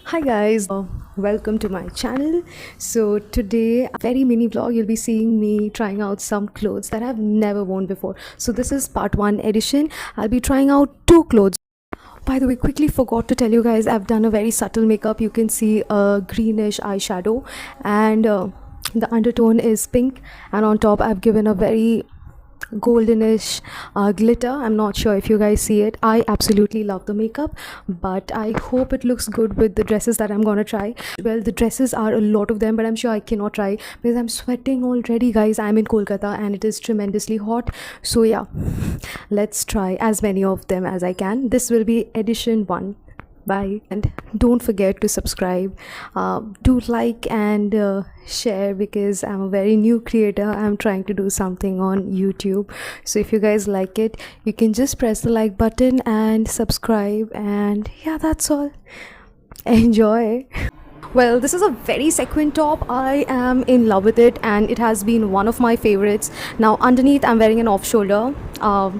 Hi guys, welcome to my channel. So today, a very mini vlog, you'll be seeing me trying out some clothes that I've never worn before. So this is part 1 edition. I'll be trying out 2 clothes. By the way, quickly forgot to tell you guys, I've done a very subtle makeup. You can see a greenish eyeshadow and the undertone is pink, and on top I've given a very goldenish glitter. I'm not sure if you guys see it. I absolutely love the makeup, but I hope it looks good with the dresses that I'm gonna try. Well, the dresses are a lot of them, but I'm sure I cannot try because I'm sweating already, guys. I'm in Kolkata and it is tremendously hot. So yeah, let's try as many of them as I can. This will be edition 1. Bye, and don't forget to subscribe. Do like and share, because I'm a very new creator. I'm trying to do something on YouTube, so if you guys like it, you can just press the like button and subscribe, and yeah, that's all. Enjoy. Well, this is a very sequin top. I am in love with it and it has been one of my favorites. Now underneath I'm wearing an off shoulder.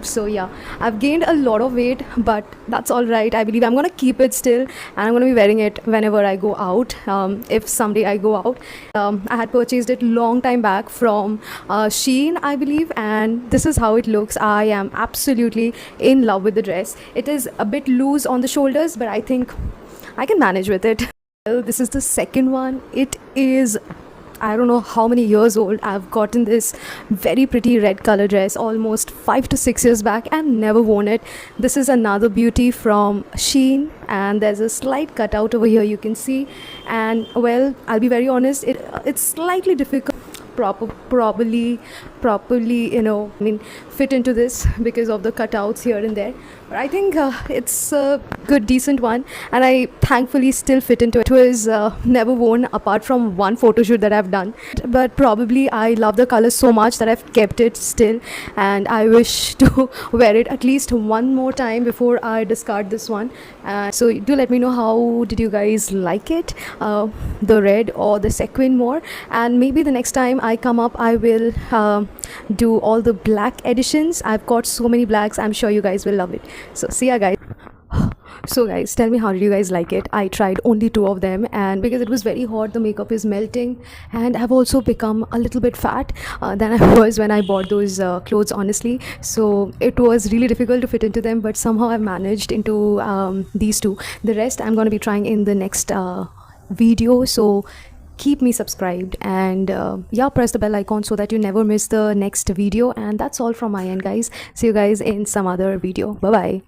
So yeah, I've gained a lot of weight, but that's all right. I believe I'm gonna keep it still, and I'm gonna be wearing it whenever I go out. If someday I go out. I had purchased it long time back from Shein, I believe, and this is how it looks. I am absolutely in love with the dress. It is a bit loose on the shoulders, but I think I can manage with it. Well, this is the second one. It is, I don't know how many years old. I've gotten this very pretty red color dress almost 5 to 6 years back and never worn it. This is another beauty from Shein, and there's a slight cutout over here, you can see. And well, I'll be very honest, it's slightly difficult properly fit into this because of the cutouts here and there, but I think it's a good decent one, and I thankfully still fit into it. It was never worn apart from one photo shoot that I've done, but probably I love the color so much that I've kept it still, and I wish to wear it at least one more time before I discard this one. So do let me know how did you guys like it, the red or the sequin more, and maybe the next time I come up I will do all the black editions. I've got so many blacks. I'm sure you guys will love it. So see ya, guys. So guys, tell me, how did you guys like it? I tried only 2 of them, and because it was very hot, the makeup is melting, and I've also become a little bit fat than I was when I bought those clothes, honestly. So it was really difficult to fit into them, but somehow I've managed into these 2. The rest I'm going to be trying in the next video, so keep me subscribed, and yeah, press the bell icon so that you never miss the next video. And that's all from my end, guys. See you guys in some other video. Bye bye.